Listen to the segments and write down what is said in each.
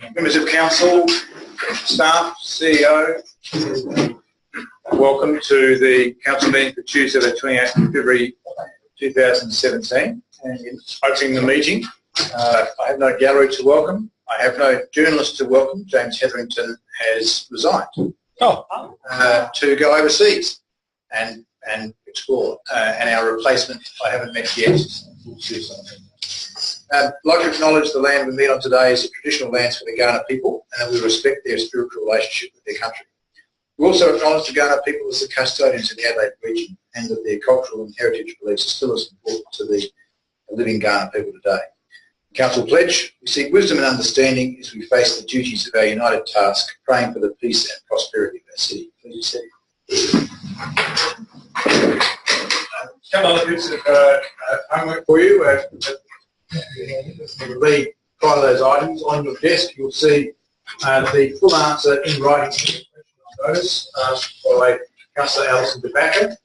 Members of Council, staff, CEO, welcome to the Council meeting for Tuesday the 28th of February 2017. And in opening the meeting, I have no gallery to welcome. I have no journalist to welcome. James Hetherington has resigned to go overseas and explore. And our replacement I haven't met yet. I'd like to acknowledge the land we meet on today is the traditional lands for the Kaurna people, and that we respect their spiritual relationship with their country. We also acknowledge the Kaurna people as the custodians of the Adelaide region, and that their cultural and heritage beliefs are still as important to the living Kaurna people today. Council pledge: we seek wisdom and understanding as we face the duties of our united task, praying for the peace and prosperity of our city. Please sit. A couple of bits of homework for you. Read prior to those items. On your desk you'll see the full answer in writing to the question on notice by Councillor Alison de Backer,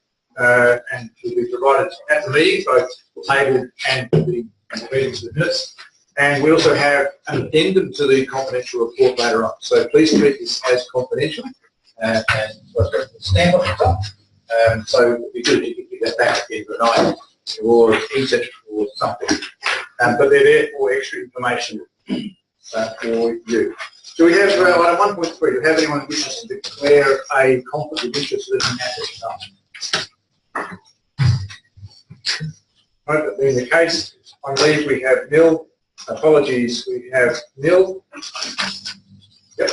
and will be provided at the meeting, both tabled and the meetings of the minutes. And we also have an addendum to the confidential report later on. So please treat this as confidential and stand on the top. So it would be good if you could give that back at the end of the night or etc. or something. But they're there for extra information for you. Do we have item 1.3? Do we have anyone who wishes to declare a conflict of interest at this time? Right, that being the case, on leave we have nil. Apologies, we have nil. Yep.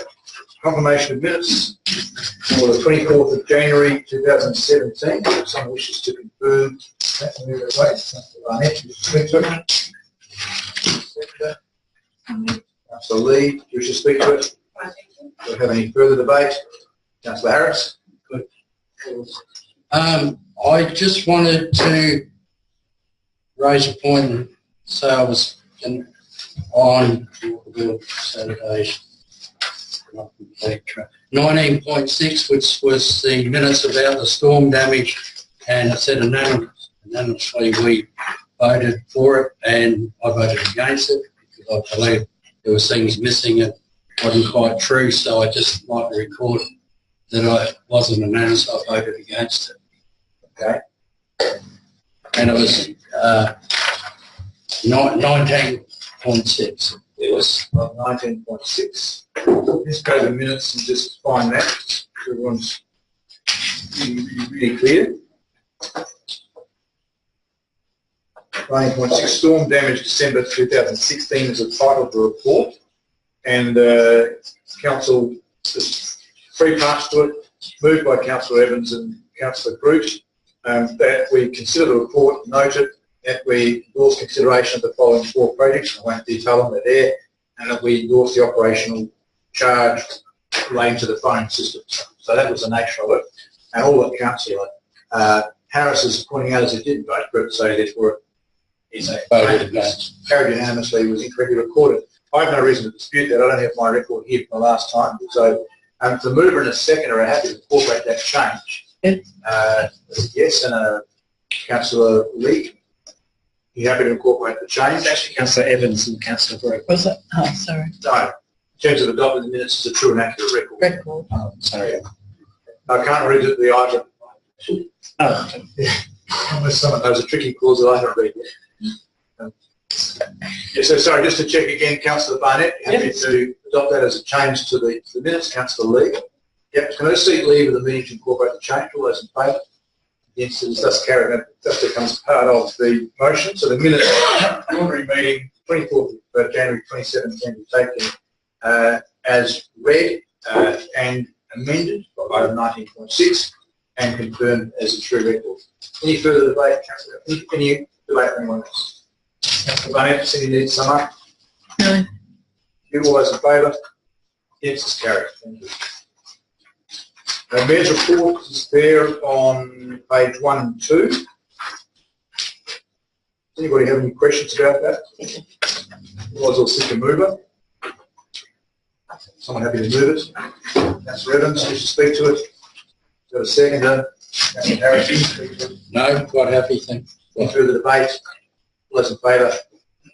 Confirmation of minutes for the 24th of January 2017. If someone wishes to confirm that, move it away. Councillor Lee, do you wish to speak to it? Do we have any further debate? Councillor Harris? Good. I just wanted to raise a point and say I was on Saturday, 19.6, which was the minutes about the storm damage, and it said unanimously we voted for it, and I voted against it because I believe there were things missing and wasn't quite true, so I just like to record that I wasn't unanimous, I voted against it. Okay. And it was 19.6. It was 19.6. Let's go to the minutes and just find that. Everyone's really clear. 19.6, storm damage December 2016 is the title of the report, and Council, there's three parts to it, moved by Councillor Evans and Councillor Groot, that we consider the report, note it, that we endorse consideration of the following four projects, I won't detail them, they're there, and that we endorse the operational charge relating to the phone system. So that was the nature of it, and all that Councillor Harris is pointing out is it didn't vote for it, so therefore it's carried unanimously, was incorrectly recorded. I have no reason to dispute that. I don't have my record here from the last time. So the mover and a seconder are happy to incorporate that change. Yes, and Councillor Lee, you happy to incorporate the change? Actually, Councillor Evans and Councillor Groot. Was it? Oh, sorry. No. In terms of adopting the minutes, it's a true and accurate record. Oh, sorry. I can't read the item. Oh. Unless someone knows a tricky clause that I haven't read yet. Yes, so sorry, just to check again, Councillor Barnett, happy to adopt that as a change to the minutes. Councillor Lee? Yep. Can I just see Lee with the meeting to incorporate the change? All those in favour? Yes, it does carry that. That becomes part of the motion. So the minutes, the ordinary meeting, 24th of January 2017, is taken as read and amended by item 19.6 and confirmed as a true record. Any further debate, Councillor? Any debate on anyone else? Councillor Barnett, do you need to sum up? No. You all those in favour? Yes, it's carried. Thank you. The Mayor's report is there on page 1 and 2. Does anybody have any questions about that? Otherwise I'll seek a mover. Someone happy to move it? Councillor Evans, wish to speak to it? Got a seconder? Councillor Harris? No, quite happy, thank you. Any further debate? All those in favour?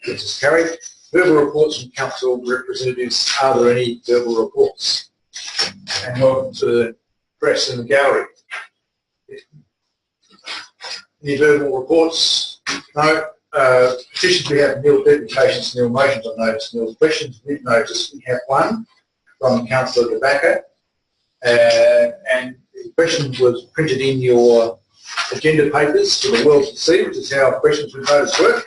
Yes, it's carried. Verbal reports from council representatives. Are there any verbal reports? And welcome to the press and the gallery. Any verbal reports? No. Petitions we have nil, deputations nil, motions on notice nil, questions with notice we have one from Councillor De Backer, and the question was printed in your agenda papers for the world to see, which is how questions with notice work.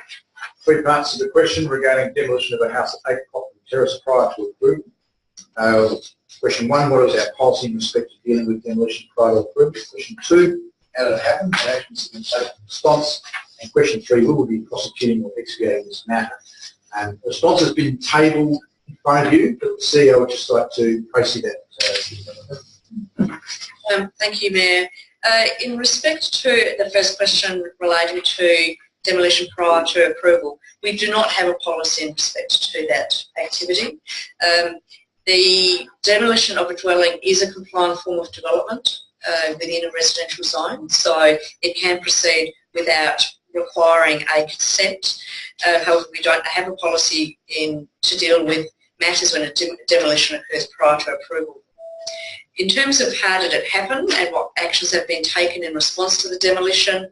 3 parts of the question regarding demolition of a house at 8 Cochrane Terrace prior to approval. Question 1, what is our policy in respect to dealing with demolition prior to approval? Question 2, how did it happen? What actions have been taken in response? And question 3, will we be prosecuting or expiating this matter? The response has been tabled in front of you, but the CEO would just like to proceed that. Thank you, Mayor. In respect to the first question relating to demolition prior to approval, we do not have a policy in respect to that activity. The demolition of a dwelling is a compliant form of development within a residential zone, so it can proceed without requiring a consent. However, we don't have a policy to deal with matters when a demolition occurs prior to approval. In terms of how did it happen and what actions have been taken in response to the demolition,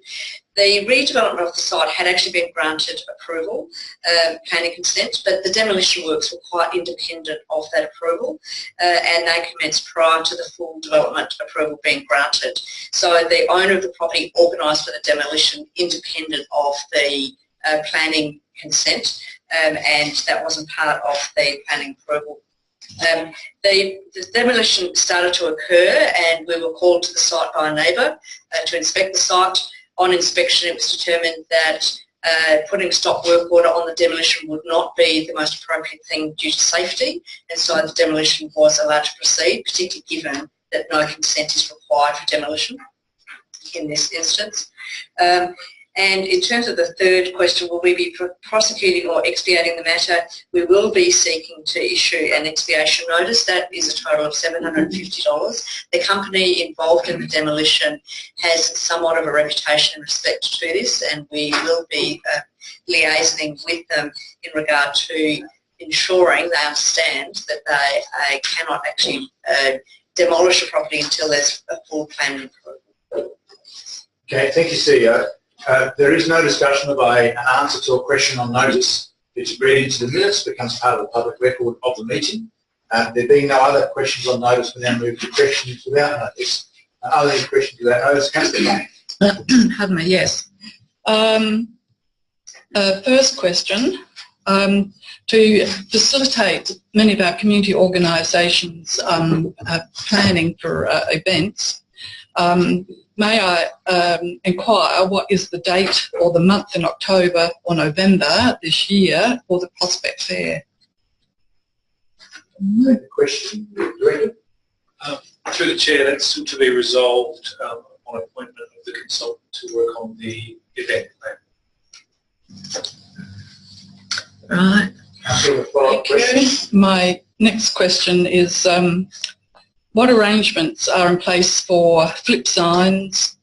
the redevelopment of the site had actually been granted approval, planning consent, but the demolition works were quite independent of that approval, and they commenced prior to the full development approval being granted. So the owner of the property organised for the demolition independent of the planning consent, and that wasn't part of the planning approval. The demolition started to occur, and we were called to the site by a neighbour to inspect the site. On inspection, it was determined that putting a stop work order on the demolition would not be the most appropriate thing due to safety, and so the demolition was allowed to proceed, particularly given that no consent is required for demolition in this instance. And in terms of the third question, will we be prosecuting or expiating the matter? We will be seeking to issue an expiation notice. That is a total of $750. The company involved in the demolition has somewhat of a reputation in respect to this, and we will be liaising with them in regard to ensuring they understand that they cannot actually demolish a property until there's a full planning approval. Okay, thank you, CEO. There is no discussion of an answer to a question on notice. It's read into the minutes, becomes part of the public record of the meeting. There being no other questions on notice, we now move to questions without notice. Are there any questions without notice? Councillor May. Pardon me, yes. First question, to facilitate many of our community organisations planning for events, may I inquire what is the date or the month in October or November this year for the Prospect Fair? Question, Director. Through the Chair, that's to be resolved on appointment of the consultant to work on the event plan. Right. Follow-up question. My next question is, what arrangements are in place for flip signs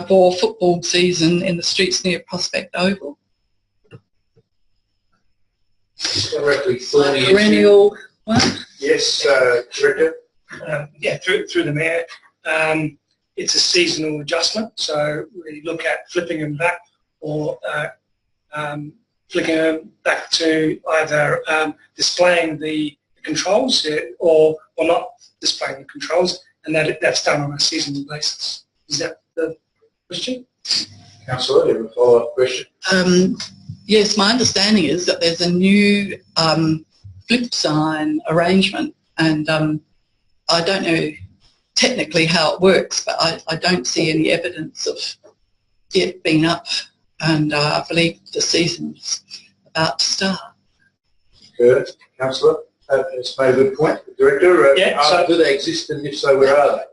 for football season in the streets near Prospect Oval? Directly Thorny. Perennial one? Yes, Director. Yeah, through the Mayor. It's a seasonal adjustment, so we look at flipping them back or flicking them back to either displaying the controls or not displaying the controls, and that's done on a seasonal basis. Is that the question? Councillor, you have a follow-up question? Yes, my understanding is that there's a new flip sign arrangement, and I don't know technically how it works, but I don't see any evidence of it being up, and I believe the season's about to start. Good. Councillor, it's made a good point. Director, do they exist, and if so, where are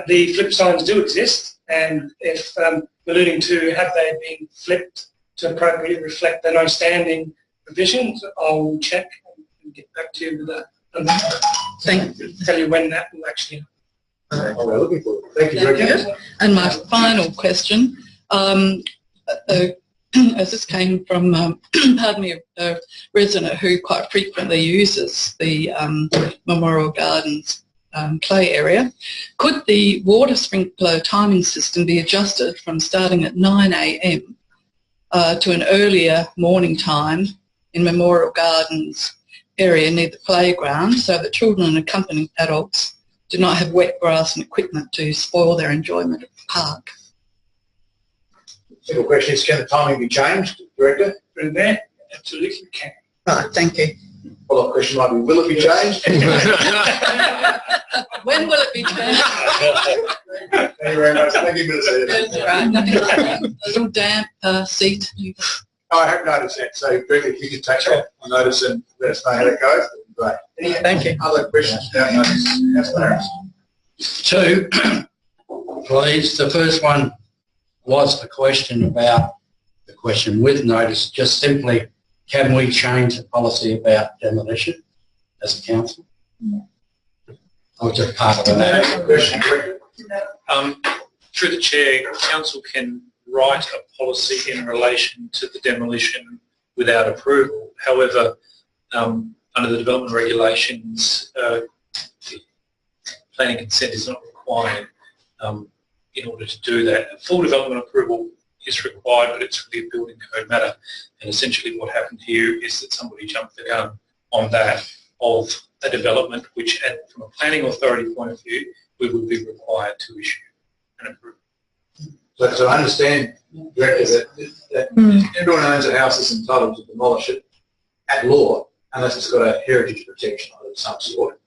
they? The flip signs do exist, and if alluding to have they been flipped to appropriately reflect the no standing provisions, I'll check and get back to you with that. Thank you. Tell you when that will actually. We're looking for it. Thank you, Director. And my final question, as this came from, pardon me, a resident who quite frequently uses the Memorial Gardens play area, could the water sprinkler timing system be adjusted from starting at 9 a.m. To an earlier morning time in Memorial Gardens area near the playground so that children and accompanying adults do not have wet grass and equipment to spoil their enjoyment of the park? Simple question is, can the timing be changed, Director? Through there, absolutely can. Right, thank you. Follow-up question might be, will it be changed? When will it be changed? Thank you very much. Thank you, Minister. That's right. Nothing like a little damp seat. I have noticed that, so Director, if you could take that on notice and let us know how that goes, that'd be great. Any Thank you. other questions about notice? Councillor Harris. Two, please. The first one was a question about the question with notice, just simply, can we change the policy about demolition as a council? Or just part of that? Question, Director. Through the chair, council can write a policy in relation to the demolition without approval. However, under the development regulations, planning consent is not required in order to do that. Full development approval is required, but it's really a building code matter. And essentially what happened here is that somebody jumped the gun on that of a development which, from a planning authority point of view, we would be required to issue an approval. So I understand, Director, that everyone who owns a house is entitled to demolish it at law unless it's got a heritage protection of some sort.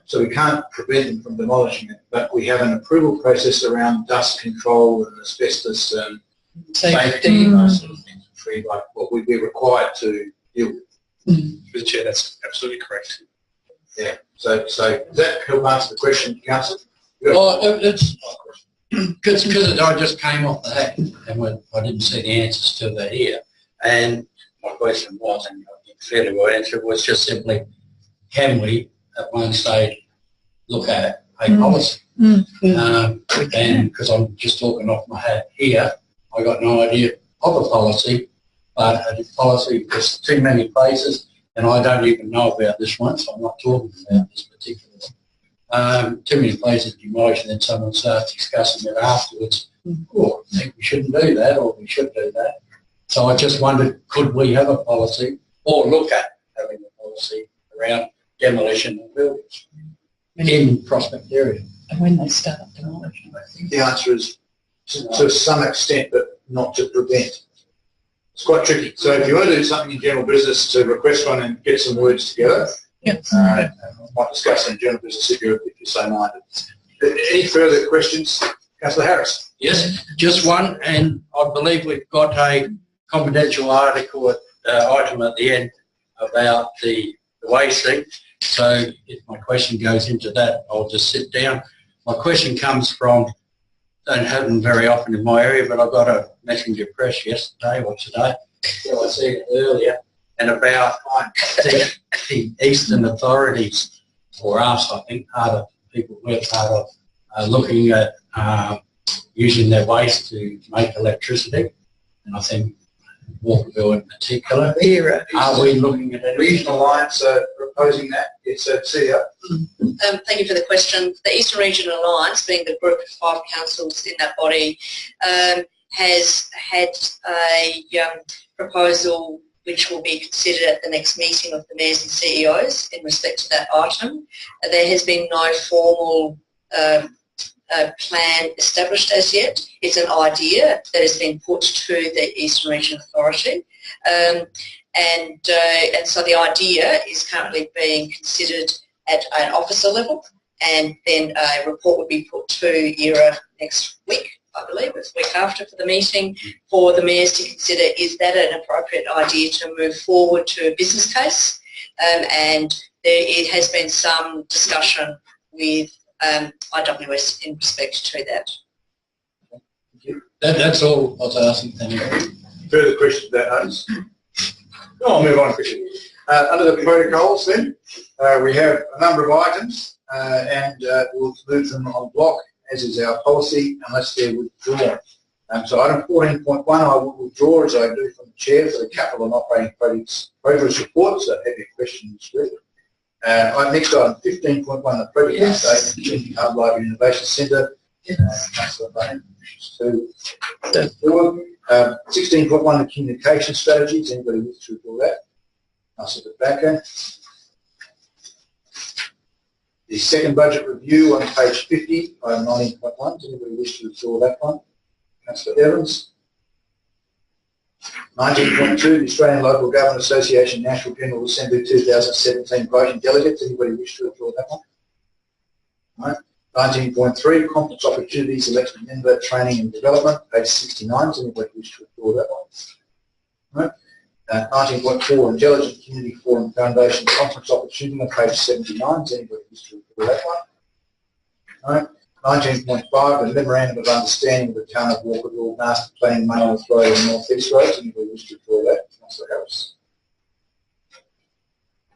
So we can't prevent them from demolishing it, but we have an approval process around dust control and asbestos and safety and those sort of things, like what we'd be required to deal with. Through the chair, that's absolutely correct. Yeah. So does that help answer the question, Councillor? Well, it's because I just came off the hat and I didn't see the answers to that here. And my question was, and I think fairly well answered, was just simply, can we at one stage look at a policy? And because I'm just talking off my hat here, I got no idea of a policy, but a policy, there's too many places, and I don't even know about this one, so I'm not talking about this particular one. Too many places demolish, and then someone starts discussing it afterwards. Oh, I think we shouldn't do that, or we should do that. So I just wondered, could we have a policy, or look at having a policy around demolition of buildings in prospect area? And when they start demolishing. I think the answer is to some extent, but not to prevent. It's quite tricky. So if you want to do something in general business, to request one and get some words together, I might discuss it in general business if you're so minded. Any further questions? Councillor Harris. Yes, just one, and I believe we've got a confidential article item at the end about the wasting. So if my question goes into that, I'll just sit down. My question comes from, don't happen very often in my area, but I got a messenger press yesterday or today, so I see it earlier, and about the eastern authorities, or us, I think, part of people we're part of, looking at using their waste to make electricity, and I think Walkerville in particular. Are we looking at any? Regional Alliance proposing that. It's CEO. Thank you for the question. The Eastern Regional Alliance, being the group of 5 councils in that body, has had a proposal which will be considered at the next meeting of the mayors and CEOs in respect to that item. There has been no formal plan established as yet. It's an idea that has been put to the Eastern Region Authority, and so the idea is currently being considered at an officer level, and then a report would be put to ERA next week, I believe, it's the week after, for the meeting, for the mayors to consider, is that an appropriate idea to move forward to a business case, and it has been some discussion with IWS in respect to that. That's all I was asking. Thank you. Further questions about those? I'll move on quickly. Under the protocols then, we have a number of items and we'll move them on block, as is our policy, unless they're withdrawn. So item 14.1 I will withdraw as I do from the chair for the capital and operating projects progress report, so have your questions ready. Next item 15.1, the project update, Community Hub Library Innovation Centre. Councillor Bain, to forward. 16.1, the communication strategies. Anybody wish to recall that? Councillor Backer. The second budget review on page 50, item 19.1. Does anybody wish to withdraw that one? Councillor Evans. 19.2, the Australian Local Government Association National General Assembly 2017 voting delegates. Anybody wish to withdraw that one? No. 19.3, conference opportunities, election member training and development, page 69. Does anybody wish to withdraw that one? No. 19.4, Intelligent Community Forum Foundation conference opportunity on page 79. Does anybody wish to withdraw that one? No. 19.5, the Memorandum of Understanding with the Town of Walkerville Master Planning Manual Road and North East Road. Does anybody wish to withdraw that? Councillor Harris.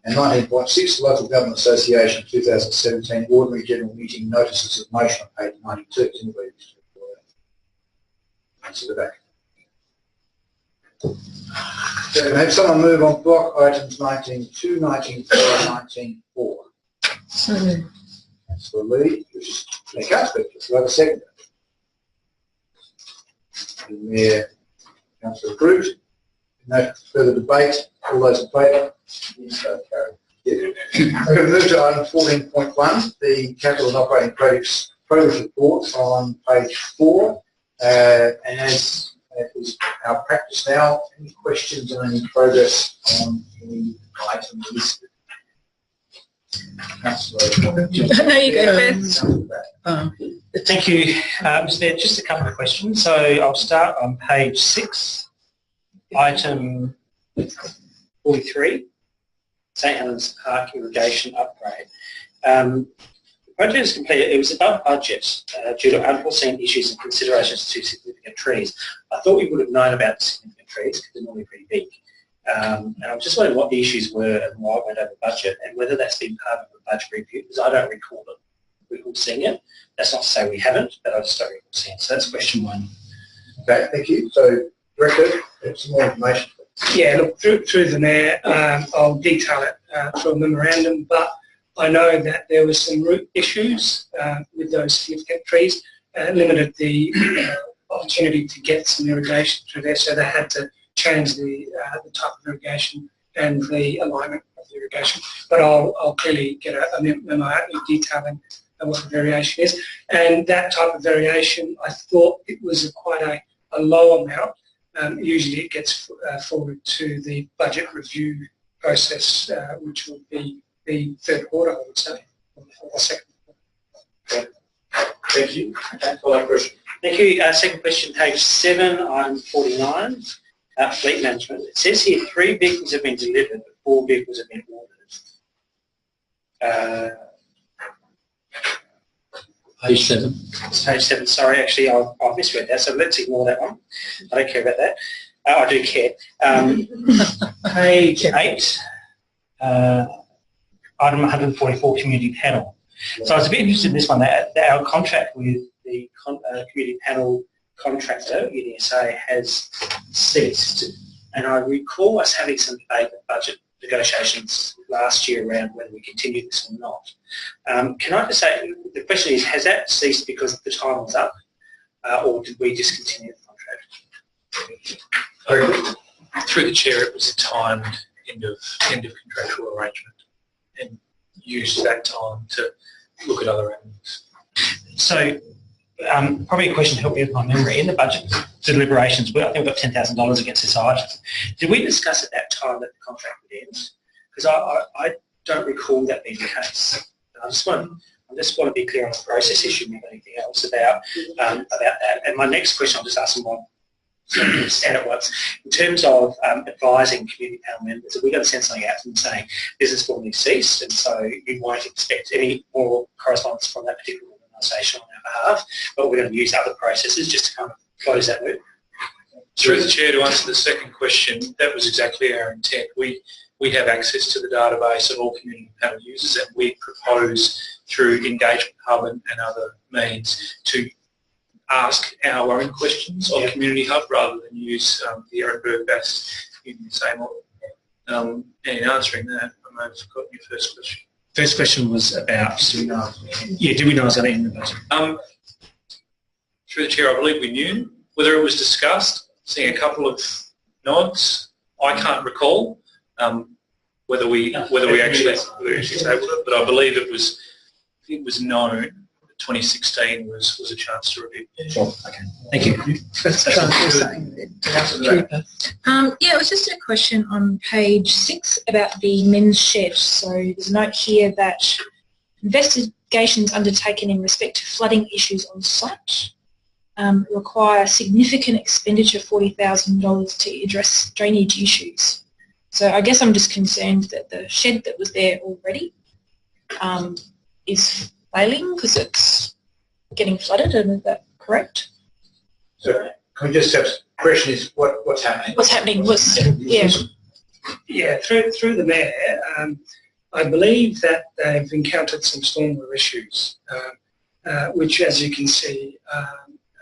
And 19.6, the Local Government Association 2017 Ordinary General Meeting Notices of Motion on page 92. Does anybody wish to withdraw that? Councillor back. So can I have someone move on block items 19.2, 19.4, 19.4? Councillor Lee, which is Nick Aspect. Do I have a second? The Mayor, Councillor Groot. No further debate. All those in favour? Yes, so carried. Yeah. I'm going to move to item 14.1, the capital and operating projects progress report on page 4. And as is our practice now, any questions on any progress on any item listed? No, you go first. Thank you, Mr. Mayor. Just a couple of questions. So I'll start on page 6, item 43, St Helens Park irrigation upgrade. The project is completed. It was above budget due to unforeseen issues and considerations to significant trees. I thought we would have known about the significant trees because they're normally pretty big. And I'm just wondering what the issues were and why it went over budget and whether that's been part of the budget review, because I don't recall seeing it. That's not to say we haven't, but I just don't recall seeing it. So that's question 1. Okay, thank you. So, Director, have some more information. Yeah, look, through the Mayor, I'll detail it through a memorandum, but I know that there were some root issues with those significant trees, limited the opportunity to get some irrigation through there, so they had to change the type of irrigation and the alignment of the irrigation. But I'll clearly get a memo out detailing what the variation is. And that type of variation, I thought it was quite a low amount. Usually it gets forwarded to the budget review process, which will be the third quarter, I would say, or the second quarter. Thank you. Follow-up question. Thank you. Second question, page 7, item 49, fleet management. It says here 3 vehicles have been delivered, but 4 vehicles have been ordered. Page 7. It's page 7. Sorry, actually, I've misread that, so let's ignore that one. I don't care about that. I do care. Page 8, item 144, community panel. So I was a bit interested in this one. That our contract with the community panel contractor, UDSA, has ceased. And I recall us having some debate at budget negotiations last year around whether we continue this or not. Can I just say, the question is, has that ceased because the time was up, or did we discontinue the contract? Through the chair, it was a timed end of contractual arrangement, and used that time to look at other avenues. So, probably a question to help me with my memory. In the budget deliberations, I think we've got $10,000 against this item. Did we discuss at that time that the contract would end? Because I don't recall that being the case. I just want to be clear on the process issue more than anything else about that. And my next question, I'll just ask them one. So you understand at once. In terms of advising community panel members, have we got to send something out to them saying business formally ceased, and so you won't expect any more correspondence from that particular organisation on our behalf, but we're going to use other processes just to kind of close that loop? Through the chair, to answer the second question, that was exactly our intent. We have access to the database of all community panel users, and we propose through Engagement Hub and other means to ask our own questions on Community Hub rather than use the Ehrenberg BAS in the same order. And in answering that, I may have forgotten your first question. First question was about, do we know it's going to end the budget? Through the Chair, I believe we knew. Whether it was discussed, seeing a couple of nods, I can't recall whether we actually tabled it, but I believe it was known that 2016 was a chance to review. Okay, thank you. Yeah, it was just a question on page 6 about the men's shed. So there's a note here that investigations undertaken in respect to flooding issues on site require significant expenditure, $40,000, to address drainage issues. So I guess I'm just concerned that the shed that was there already is failing because it's getting flooded, and is that correct? So can we just have, question is what's happening? What's happening was, Yeah, through the Mayor, I believe that they've encountered some stormwater issues, which, as you can see,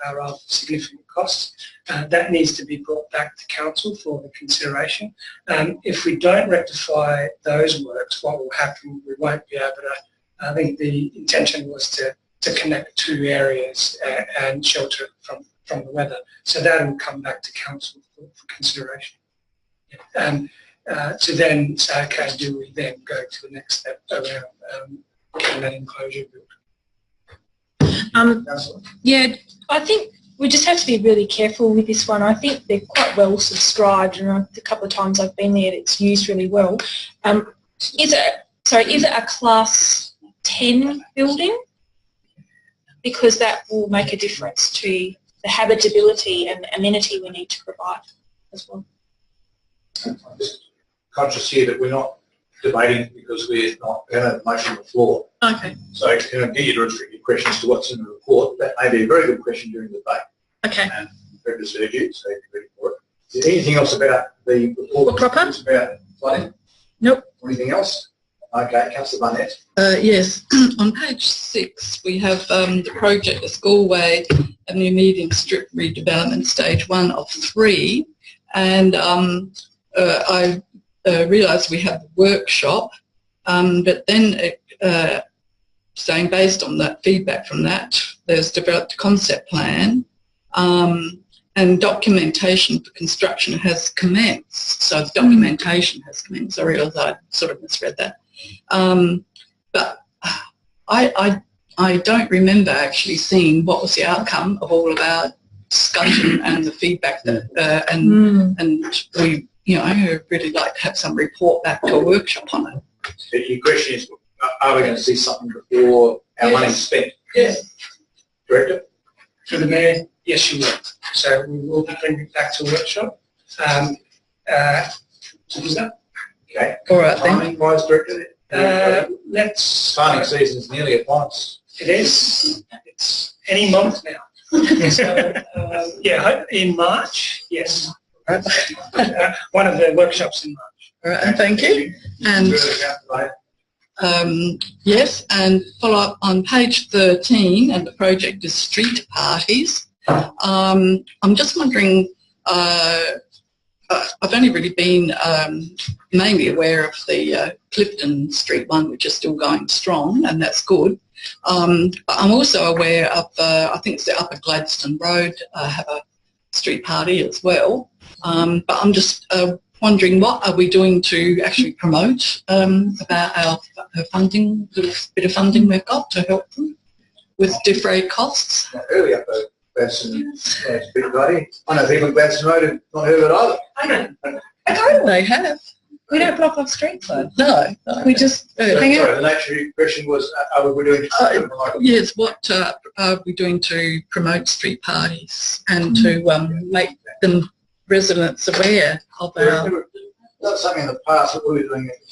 are of significant cost. That needs to be brought back to Council for the consideration. If we don't rectify those works, what will happen, we won't be able to, I think the intention was to connect 2 areas and shelter from the weather. So that will come back to Council for consideration. To then say, okay, do we then go to the next step around getting that enclosure built? Yeah, I think we just have to be really careful with this one. I think they're quite well subscribed, and a couple of times I've been there, it's used really well. Is it a Class 10 building? Because that will make a difference to the habitability and amenity we need to provide as well. I'm just conscious here that we're not debating because we're not having a motion on the floor. Okay. So can I get you to restrict your questions to what's in the report? That may be a very good question during the debate. Okay. And very just urge you, so you can ready for it. Is there anything else about the report? Proper? About flooding? Nope. Or anything else? Okay, Councillor Barnett. Yes, on page 6 we have the project, the Schoolway and New Medium Strip redevelopment stage 1 of 3, and I realised we have the workshop, but then saying based on that feedback from that, there's developed a concept plan and documentation for construction has commenced. So the documentation has commenced. I realise I sort of misread that. But I don't remember actually seeing what was the outcome of all of our discussion and the feedback that and we, you know, I really like to have some report back to a workshop on it. Your question is, are we going to see something before our money's spent? Yes. Director? Through the Mayor, yes, you will. So we will be bringing it back to a workshop. Okay. All right then. Timing wise, Director? Farming season's nearly upon us. It is. It's any month now. So, yeah, in March, yes. One of the workshops in March. All right, and thank you. And yes, and follow up on page 13, and the project is street parties. I'm just wondering, I've only really been mainly aware of the Clifton Street one, which is still going strong, and that's good. But I'm also aware of, I think it's the Upper Gladstone Road, have a street party as well. But I'm just wondering, what are we doing to actually promote about our funding, little bit of funding we've got to help them with defray costs? Early Upper Gladstone street party. I know people at Gladstone Road have not heard of it either. They have. We don't block off streets though. No. We just Sorry, the nature of your question was, are we doing yes, what are we doing to promote street parties and to make them residents aware of our... That's something in the past that we were doing at the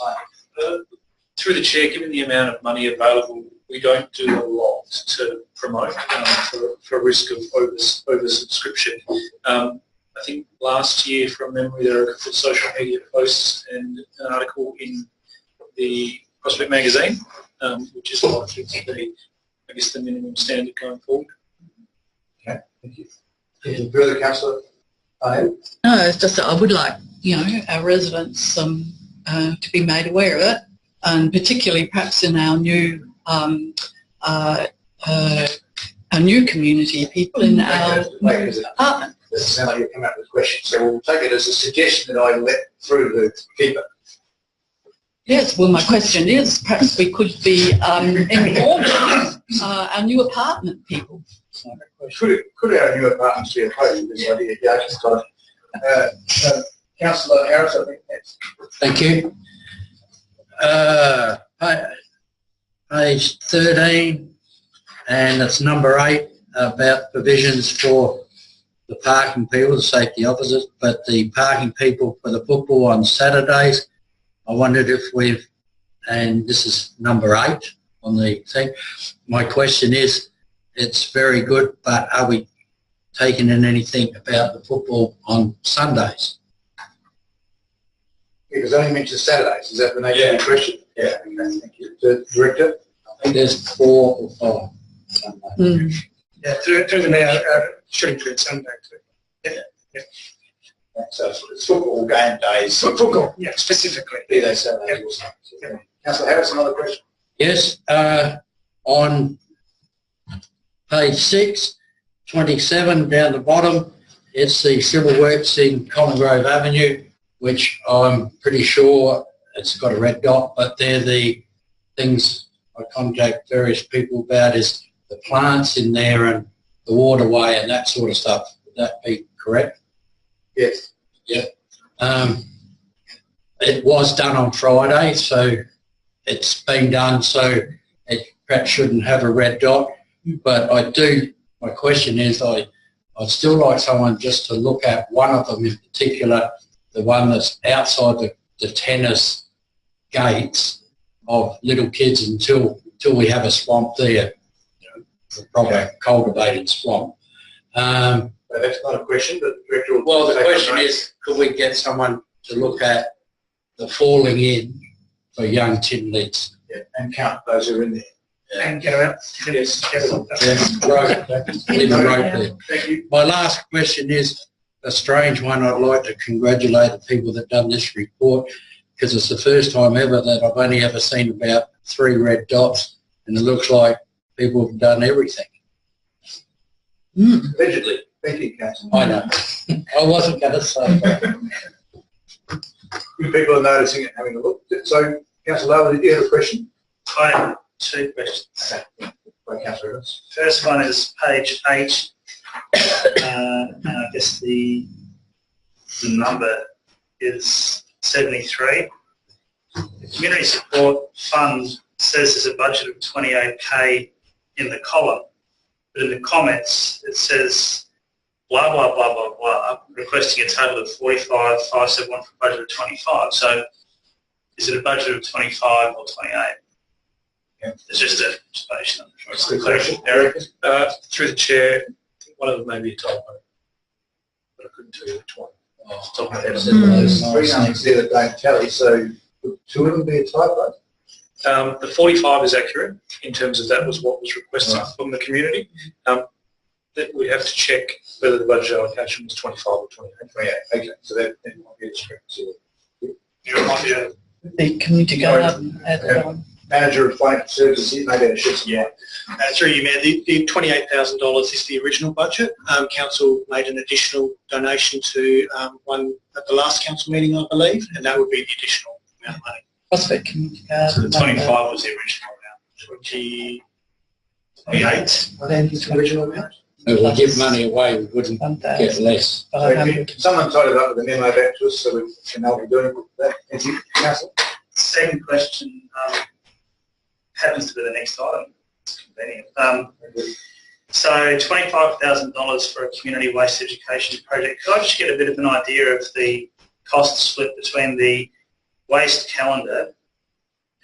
moment. Through the Chair, given the amount of money available, we don't do a lot to promote for risk of oversubscription. I think last year, from memory, there were a couple of social media posts and an article in the Prospect magazine, which is likely to be, I guess, the minimum standard going forward. Okay. Thank you. Anything further, Councillor? No, it's just that I would like, our residents to be made aware of it, and particularly perhaps in our new community, people in our apartment. It doesn't sound like you come up with a question, so we'll take it as a suggestion that I let through the keeper. Yes, well, my question is, perhaps we could be informing our new apartment people. Could our new apartments be opposed to this idea, Jason? Councillor Harris, I think that's... Thank you. Page 13, and it's number 8, about provisions for the parking people, the safety officers, but the parking people for the football on Saturdays. I wondered if we've, and this is number 8 on the thing, my question is, it's very good, but are we taking in anything about the football on Sundays? Because it only mentions Saturdays. Is that the nature of the question? Yeah. Okay, thank you. The Director? I think there's 4 or 5 Sundays. Yeah, through the mayor, should include Sunday too. Yeah. So it's football game days. Football, yeah, specifically. Be they Saturdays or Sundays. Yeah. Councillor Harris, another question? Yes, on page 6, 27 down the bottom, it's the civil works in Common Grove Avenue, which I'm pretty sure it's got a red dot, but they're the things I contact various people about, is the plants in there and the waterway and that sort of stuff. Would that be correct? Yes. Yeah. It was done on Friday, so it's been done, so it perhaps shouldn't have a red dot. But my question is, I'd still like someone just to look at one of them in particular, the one that's outside the tennis gates of little kids until we have a swamp there, a proper cultivated swamp. That's not a question, but Director will... Well, the question is, could we get someone to look at the falling in for young tin lids? Yeah, and count those who are in there. And go out. Yes. Leave a rope there. Thank you. My last question is a strange one. I'd like to congratulate the people that done this report, because it's the first time ever that I've only ever seen about 3 red dots, and it looks like people have done everything. Allegedly. Thank you, Councillor. I know. I wasn't going to say that. Good people are noticing it and having a look. So, Councillor Lowe, did you have a question? I have 2 questions. Okay. By Councillor Evans. First one is page 8, and I guess the number is 73. The Community Support Fund says there's a budget of 28k in the column, but in the comments it says blah, blah, blah, blah, blah, requesting a total of 45,571 for a budget of 25. So is it a budget of 25 or 28? Yeah. It's just a observation. That's the question. Eric, through the chair, one of them may be a typo, but I couldn't tell you which one. Off the top of my head. Three names there that don't tally, so would 2 of them be a typo? The 45 is accurate in terms of that was what was requested from the community. That we have to check whether the budget allocation was 25 or 28. 28, okay. So that might be a discrepancy. The community garden at Manager of Financial Services, he may be able to shed some light. Through you, Mayor, the $28,000 is the original budget. Council made an additional donation to one at the last council meeting, I believe, and that would be the additional amount of money. Prospect Community So Garden. the 25 was the original amount. 28. Then his original amount? If we give money away, we wouldn't get less. Someone tied it up with a memo back to us so we can know what we're doing with that. Thank you, Councillor. Second question happens to be the next item. It's convenient. So $25,000 for a community waste education project. Could I just get a bit of an idea of the cost split between the waste calendar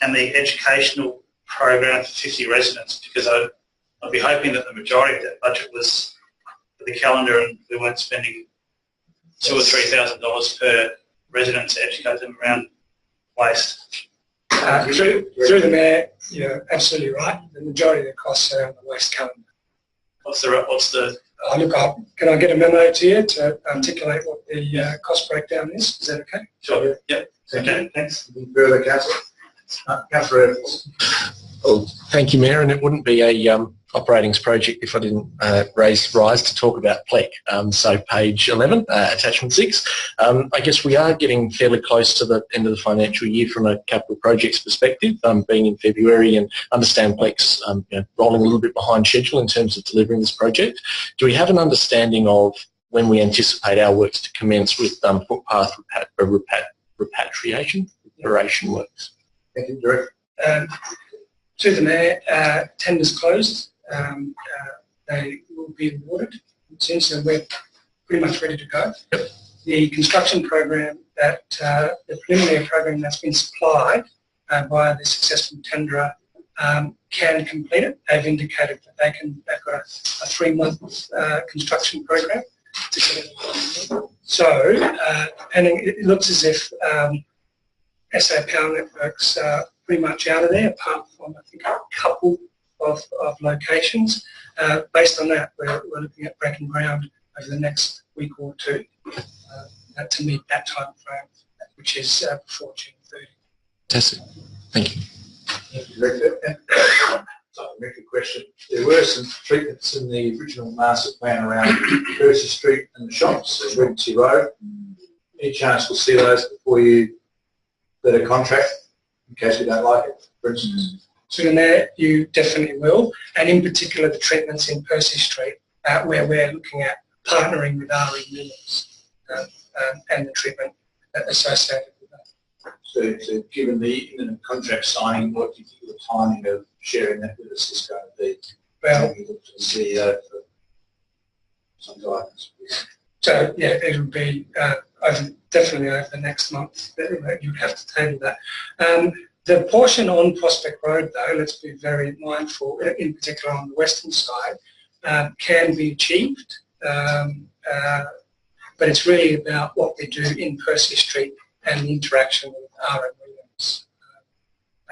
and the educational program for 50 residents? Because I'd be hoping that the majority of that budget was for the calendar and we weren't spending $2,000 or $3,000 per resident to educate them around waste. Through the mayor, you're absolutely right. The majority of the costs are on the waste calendar. What's the can I get a memo to you to articulate what the cost breakdown is? Is that okay? Sure. Yep. Thank Okay, you. thanks. Any further, Councillor? Councillor Evans. Well, thank you, Mayor, and it wouldn't be a operating project if I didn't rise to talk about PLEC. So page 11, attachment 6. I guess we are getting fairly close to the end of the financial year from a capital projects perspective, being in February, and understand PLEC's rolling a little bit behind schedule in terms of delivering this project. Do we have an understanding of when we anticipate our works to commence with footpath repatriation works? Thank you, Director. To the Mayor, tenders closed. They will be awarded soon, so we're pretty much ready to go. Yep. The construction program the preliminary program that's been supplied by the successful tenderer can complete it. They've indicated that they've got a 3-month construction program to get it. So, depending, it looks as if SA Power Networks are pretty much out of there, apart from I think a couple of locations. Based on that, we're looking at breaking ground over the next week or two to meet that time frame, which is before June 30. Fantastic. Thank you. Thank you, Director. So, make a question. There were some treatments in the original master plan around Percy Street and the shops at Emergency Road. Any chance we'll see those before you let a contract, in case we don't like it, for instance? So in there, you definitely will, and in particular the treatments in Percy Street, where we're looking at partnering with RE Mills and the treatment associated with that. So given the imminent contract signing, what do you think the timing of sharing that with us is going to be? Well, we look to the CEO for some guidance. So yeah, it will be definitely over the next month that you'd have to table that. The portion on Prospect Road, though, let's be very mindful, in particular on the western side, can be achieved, but it's really about what we do in Percy Street and the interaction with R.M. Williams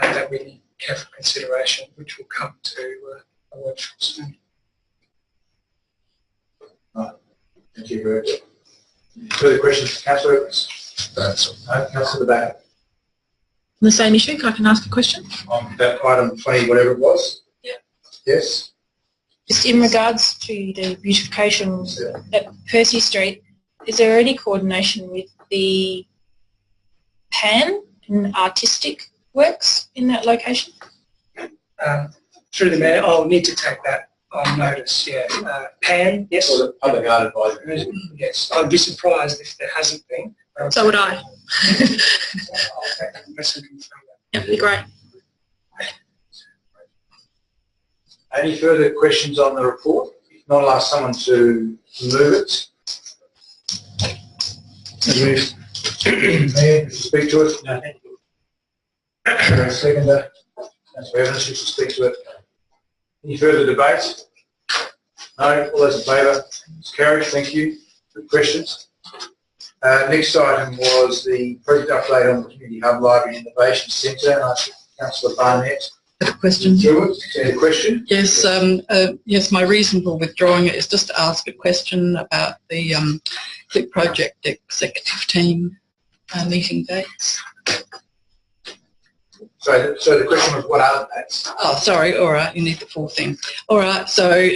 that we need careful consideration, which will come to a workshop soon. Right. Thank you very much. Further questions, Councillor Evans? That's No, Councillor Back. On the same issue, I can ask a question? On that item 20, whatever it was? Yeah. Yes? Just in regards to the beautification at Percy Street, is there any coordination with the PAN and artistic works in that location? Through the Mayor, I'll need to take that on notice, yeah. PAN, yes. Or the Public Art Advisory? Yes, I'd be surprised if there hasn't been. So would I. I'll take that and confirm that. That'd be great. Any further questions on the report? If not, I'll ask someone to move it. Mayor, to speak to it? No, thank you. Seconder? Councillor Evans, you should speak to it. Any further debate? No? All those in favour? It's carried. Thank you. Good questions. Next item was the project update on the Community Hub Library Innovation Centre, and I think Councillor Barnett. A question? A question? Yes, yes. My reason for withdrawing it is just to ask a question about the PLEC project executive team meeting dates. So the question was, what are the dates? Oh, sorry. All right, you need the full thing. All right. So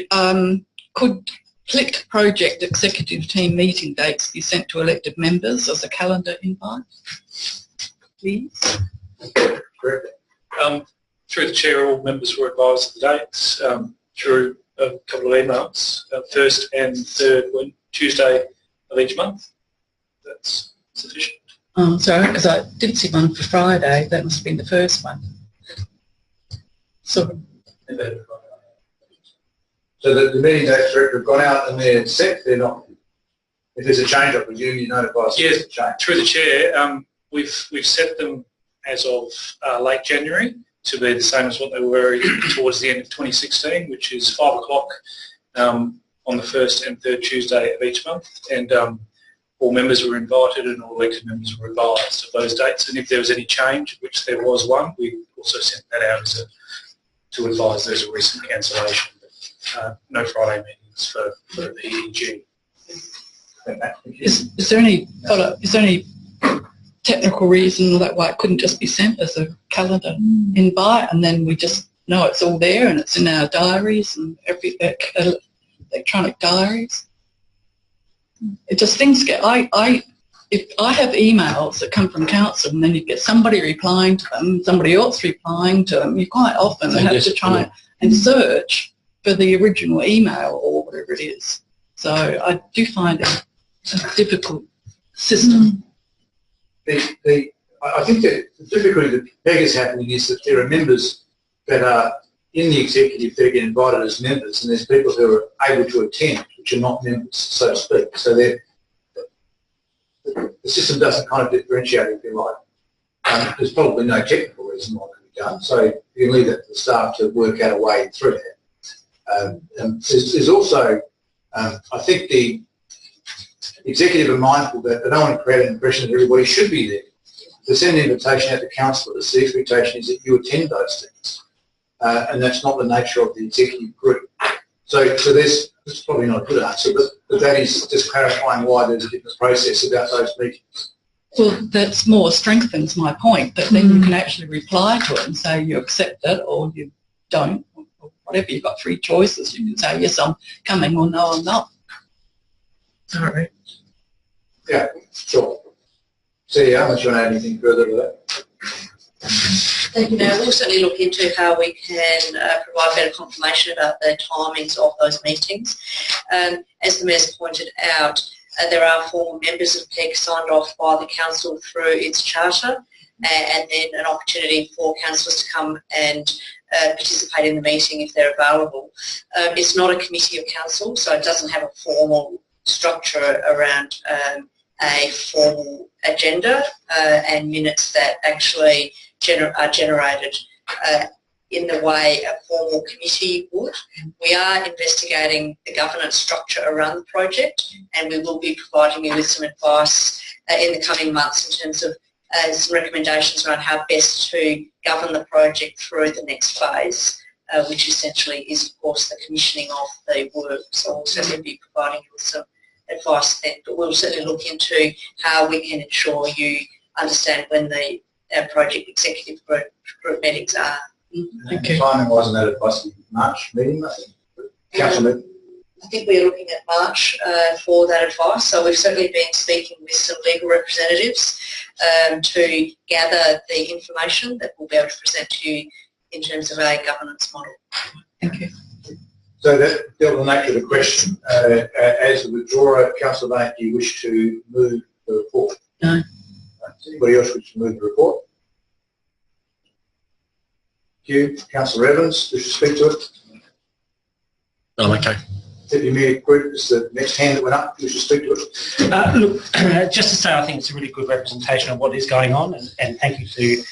could PLEC project executive team meeting dates be sent to elected members as a calendar invite, please? Correct. Through the chair, all members were advised of the dates through a couple of emails, first and third Tuesday of each month. That's sufficient. Oh, sorry, because I did see one for Friday. That must have been the first one. So the meeting dates have gone out and they're set. They're not. If there's a change, I presume you notify us. Yes, change. through the chair, we've set them as of late January to be the same as what they were towards the end of 2016, which is 5 o'clock on the first and third Tuesday of each month, and all members were invited and all elected members were advised of those dates. And if there was any change, which there was one, we also sent that out to advise there's a recent cancellation. No Friday meeting attendance for the EEG. Is there any technical reason that why it couldn't just be sent as a calendar invite, and then we just know it's all there and it's in our diaries and electronic diaries? It just things get. If I have emails that come from council and then you get somebody replying to them, somebody else replying to them, you quite often have to try and search for the original email or whatever it is. So I do find it a difficult system. I think that the difficulty that Peg is happening is that there are members that are in the executive that get invited as members, and there's people who are able to attend which are not members, so to speak. So the system doesn't kind of differentiate, if you like. There's probably no technical reason why it could be done, so you can leave it to the staff to work out a way through that. There's also, I think the executive are mindful that they don't want to create an impression that everybody should be there. To send an invitation out to councillors, the expectation is that you attend those things, and that's not the nature of the executive group. So this is probably not a good answer, but that is just clarifying why there's a different process about those meetings. Well, that's more strengthens my point, that then you can actually reply to it and say you accept it or you don't, or whatever. You've got three choices. You can say, yes, I'm coming, or no, I'm not. All right. Yeah, sure. See, unless you want to add anything further to that? Thank you, Mayor. We'll certainly look into how we can provide better confirmation about the timings of those meetings. As the Mayor's pointed out, there are former members of PEG signed off by the Council through its charter, and then an opportunity for councillors to come and participate in the meeting if they're available. It's not a committee of council, so it doesn't have a formal structure around a formal agenda and minutes that actually are generated in the way a formal committee would. We are investigating the governance structure around the project, and we will be providing you with some advice in the coming months in terms of some recommendations around how best to govern the project through the next phase, which essentially is, of course, the commissioning of the work. So we'll certainly be providing you with some advice then, but we'll certainly look into how we can ensure you understand when the project executive group meetings are. Okay. Timing wasn't that advice March meeting, I think. Council meeting. I think we're looking at March for that advice. So we've certainly been speaking with some legal representatives to gather the information that we'll be able to present to you in terms of a governance model. Thank you. So that dealt with the nature of the question. As the withdrawer, Councillor Bain, do you wish to move the report? No. Does anybody else wish to move the report? Thank you. Councillor Evans, wish to speak to it? I'm okay. Deputy Mayor Group is the next hand that went up. Wish to speak to it? Look, just to say, I think it's a really good representation of what is going on, and thank you to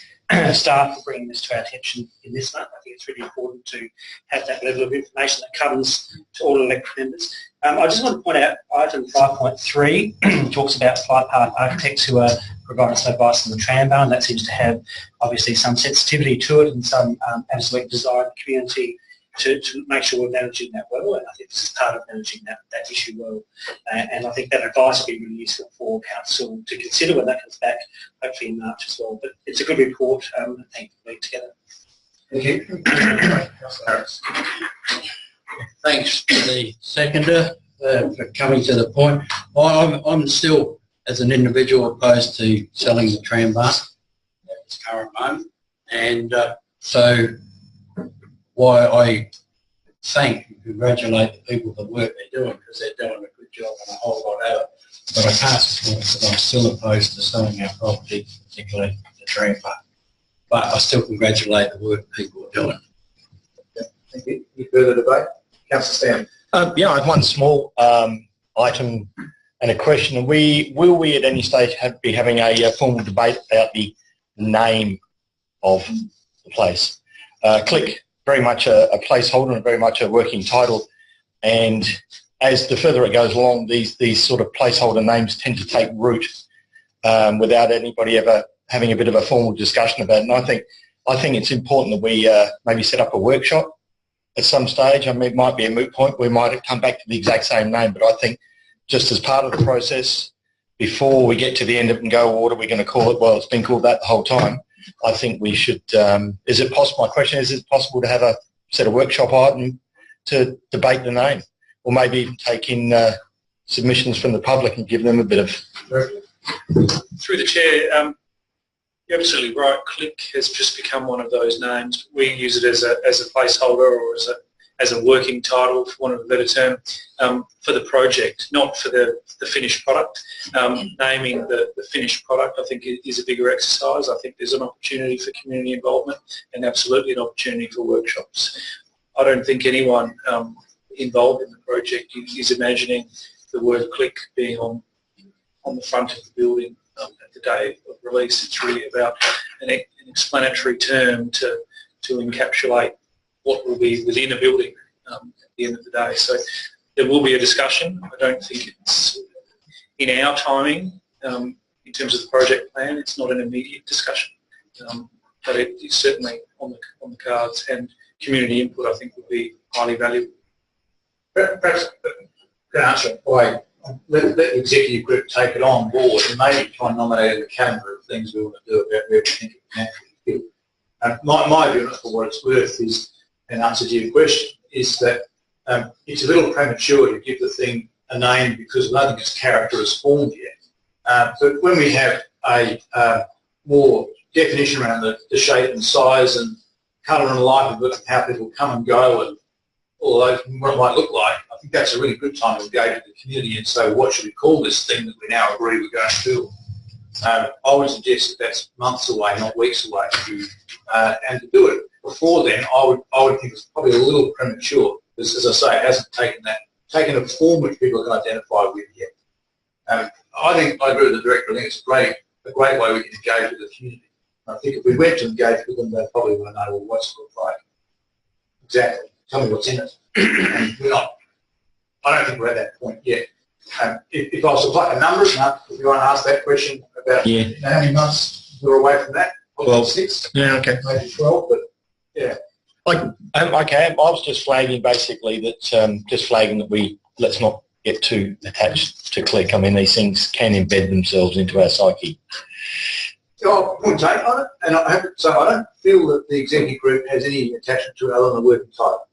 staff for bringing this to our attention in this month. I think it's really important to have that level of information that comes to all elected members. I just want to point out item 5.3 talks about Fly Path Architects who are providing some advice on the trambar, and that seems to have obviously some sensitivity to it and some absolute desire in the community to make sure we're managing that well, and I think this is part of managing that issue well. And I think that advice will be really useful for Council to consider when that comes back, hopefully in March as well. But it's a good report, and thank you for being together. Thank you. Harris. Thanks to the seconder for coming to the point. I'm still, as an individual, opposed to selling the trambar at this current moment, and so why I thank and congratulate the people for the work they're doing, because they're doing a good job and a whole lot of it. But I can't support that I'm still opposed to selling our property, particularly the tram park. But I still congratulate the work people are doing. Thank you. Any further debate? Councillor Stan. Yeah, I have one small item and a question. Will we at any stage be having a formal debate about the name of the place? Click, very much a placeholder and very much a working title, and as the further it goes along, these sort of placeholder names tend to take root without anybody ever having a bit of a formal discussion about it. And I think it's important that we maybe set up a workshop at some stage. I mean, it might be a moot point. We might come back to the exact same name, but I think just as part of the process, before we get to the end of it and go, what are we going to call it? Well, it's been called that the whole time. I think we should, is it possible, my question is it possible to have a set of workshop item to debate the name? Or maybe take in submissions from the public and give them a bit of... Through the chair, you're absolutely right. Click has just become one of those names. We use it as a placeholder or as a working title, for want of a better term, for the project, not for the finished product. Naming the finished product, I think, is a bigger exercise. I think there's an opportunity for community involvement and absolutely an opportunity for workshops. I don't think anyone involved in the project is imagining the word click being on the front of the building at the day of release. It's really about an explanatory term to encapsulate what will be within a building at the end of the day. So there will be a discussion. I don't think it's in our timing in terms of the project plan. It's not an immediate discussion, but it is certainly on the cards, and community input I think would be highly valuable. Perhaps can answer it by let the executive group take it on board and maybe try and nominate a calendar of things we want to do about where we think it can actually fit. My view, for what it's worth, is, in answer to your question, is that it's a little premature to give the thing a name because I don't think its character is formed yet. But when we have a more definition around the shape and size and colour and life of it and how people come and go and all those, what it might look like, I think that's a really good time to engage with the community and say, what should we call this thing that we now agree we're going to do? I would suggest that that's months away, not weeks away. And to do it before then, I would think it's probably a little premature, because, as I say, it hasn't taken a form which people can identify with yet. I agree with the director. I think it's a great way we can engage with the community. I think if we went to engage with them, they probably want to know, well, what's it look like exactly. Tell me what's in it. And we're not. I don't think we're at that point yet. If I was to pluck a number, if you want to ask that question about how many months we're away from that, probably 6. Yeah, okay. Maybe 12, but yeah. Okay, I was just flagging basically that let's not get too attached to click. I mean, these things can embed themselves into our psyche. I wouldn't take on it, and I don't feel that the executive group has any attachment to it other than the working title.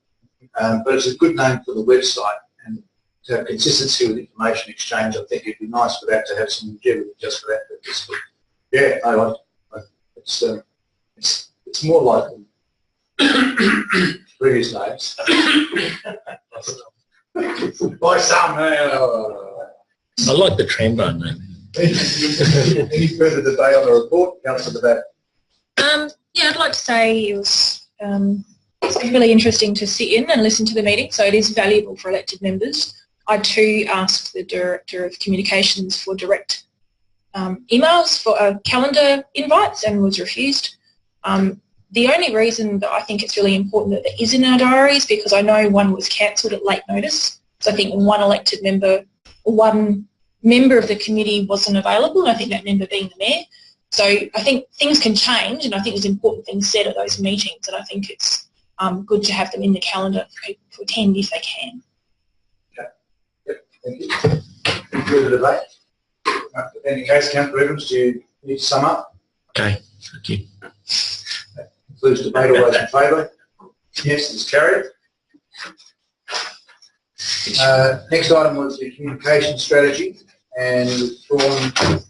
But it's a good name for the website, and to have consistency with information exchange, I think it'd be nice for that to have some longevity just for that purpose. But yeah, it's more like previous names. By some, I like the trombone name. Any further debate on the report? Councillor DeBack. Yeah, I'd like to say it's been really interesting to sit in and listen to the meeting, so it is valuable for elected members. I too asked the Director of Communications for direct emails for calendar invites and was refused. The only reason that I think it's really important that it is in our diaries, because I know one was cancelled at late notice. So I think one elected member, or one member of the committee wasn't available, and I think that member being the mayor. So I think things can change, and I think there's important things said at those meetings, and I think it's good to have them in the calendar for people to attend if they can. Okay. Yep. Thank you. Any further debate? In any case, Councillor Evans, do you need to sum up? Okay, thank you. That concludes debate. All those in favour? Yes, it's carried. Next item was the communication strategy, and it was drawn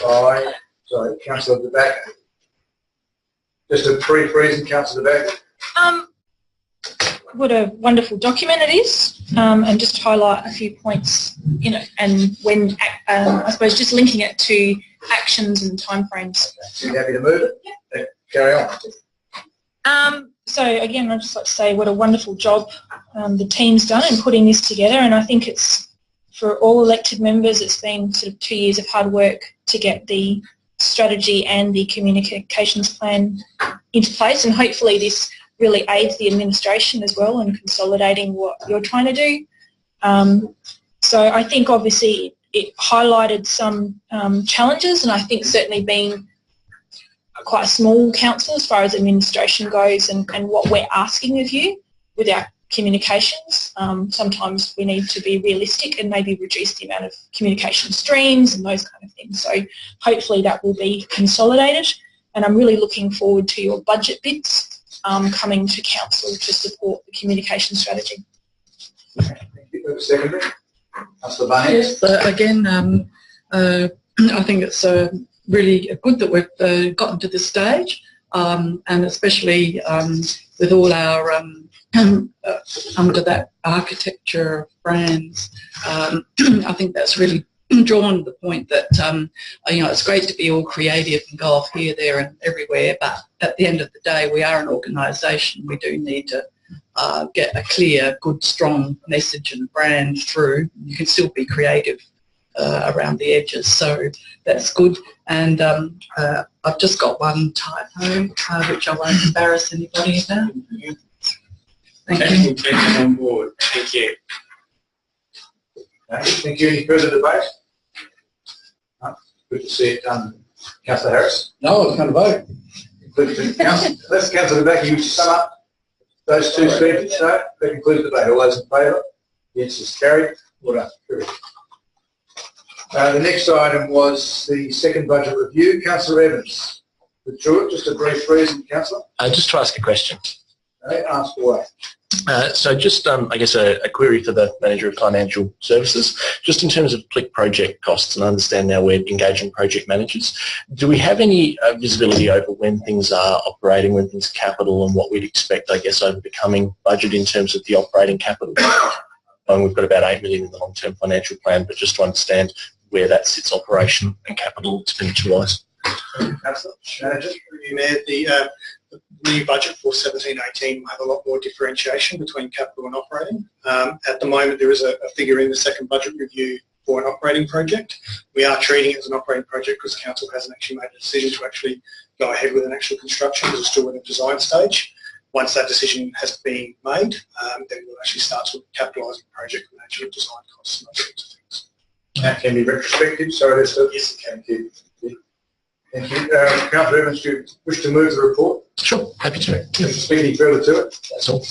by, Councillor DeBack. Just a brief reason, Councillor DeBack. What a wonderful document it is, and just highlight a few points in it, and when, I suppose, just linking it to actions and timeframes. So you happy to move it? Yeah. Carry on. So again, I'd just like to say what a wonderful job the team's done in putting this together, and I think it's, for all elected members, it's been sort of 2 years of hard work to get the strategy and the communications plan into place, and hopefully this really aids the administration as well in consolidating what you're trying to do. So I think obviously it highlighted some challenges, and I think certainly being quite a small council as far as administration goes and what we're asking of you with our communications. Sometimes we need to be realistic and maybe reduce the amount of communication streams and those kind of things. So hopefully that will be consolidated, and I'm really looking forward to your budget bits coming to council to support the communication strategy. Thank you. Secondly, Councillor Barnett. Yes, again, I think it's really good that we've gotten to this stage, and especially with all our under that architecture brands. I think that's really drawn the point that it's great to be all creative and golf here, there, and everywhere. But at the end of the day, we are an organisation. We do need to get a clear, good, strong message and brand through. You can still be creative around the edges, so that's good. And I've just got one typo, which I won't embarrass anybody about. Thank you. We'll take it on board. Thank you. Thank you. Any further debate? No? Good to see it done. Councillor Harris. No, I was going to vote. Good to let's Councillor Debacki, you sum up those two speeches. No, that concludes the debate. All those in favour? Yes, is carried. Well done. The next item was the second budget review. Councillor Evans. Withdrew it. Just a brief reason, Councillor. Just to ask a question. Okay, ask away. So just, I guess, a query for the Manager of Financial Services. Just in terms of Plick project costs, and I understand now we're engaging project managers, do we have any visibility over when things are operating, when things are capital, and what we'd expect, I guess, over the coming budget in terms of the operating capital? And we've got about $8 million in the long-term financial plan, but just to understand where that sits operation and capital expenditure-wise. Councillor, Manager. Mayor, the new budget for 17-18 will have a lot more differentiation between capital and operating. At the moment, there is a figure in the second budget review for an operating project. We are treating it as an operating project because council hasn't actually made a decision to actually go ahead with an actual construction. It's still in the design stage. Once that decision has been made, then we'll actually start to capitalise the project management, design costs and those sorts of things. That can be retrospective, so it is. Yes, it can. Thank you. Thank you. Councillor Evans, do you wish to move the report? Sure, happy to. Speak any further to it? That's all.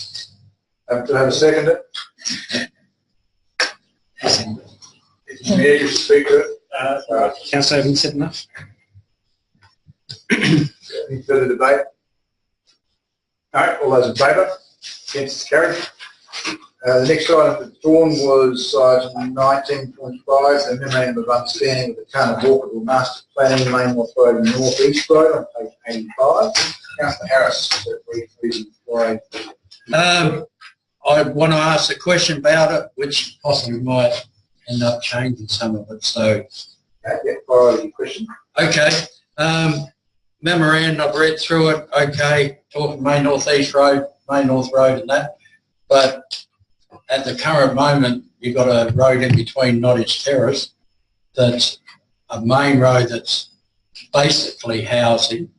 Do I have a seconder? Yeah, you speak to it. Councillor Evans said enough. Any further debate? No, all those in favour? Against is carried. The next item withdrawn was item 19.5, the Memorandum of Understanding with the Current Walkable Master Planning, Main North Road and North East Road on page 85. Councillor Harris, a brief reason why. I want to ask a question about it, which possibly might end up changing some of it. So, Yeah, fire over your question. okay. Memorandum, I've read through it. Okay, talking Main North East Road, Main North Road and that. But at the current moment, you've got a road in between Nottage Terrace that's a main road that's basically housing,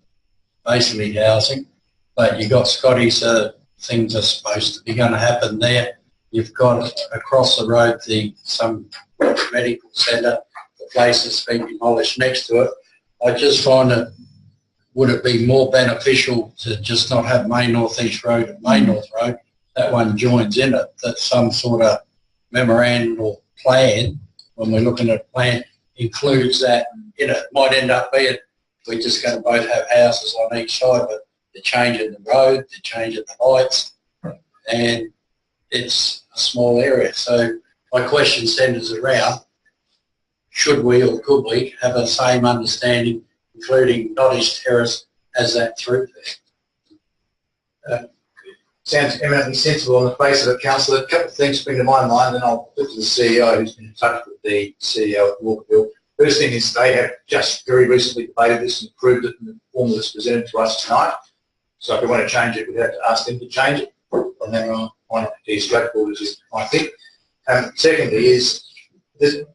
but you've got Scotty's things are supposed to be going to happen there. You've got across the road some medical centre, the place that's been demolished next to it. I just find it, would it be more beneficial to just not have Main North East Road and Main North Road? That one joins in it, that some sort of memorandum or plan, when we're looking at a plan, includes that in it. It might end up being we're just going to both have houses on each side, but they're changing the road, they're changing the lights, and it's a small area. So my question centres around, should we or could we have the same understanding, including Nottage Terrace, as that through there? Sounds eminently sensible on the face of it, Councillor. A couple of things spring to my mind, and I'll put to the CEO who's been in touch with the CEO of Walkerville. First thing is they have just very recently debated this and approved it in the form that's presented to us tonight. So if we want to change it, we'd have to ask them to change it. And then why not be as straightforward as I think. Secondly is the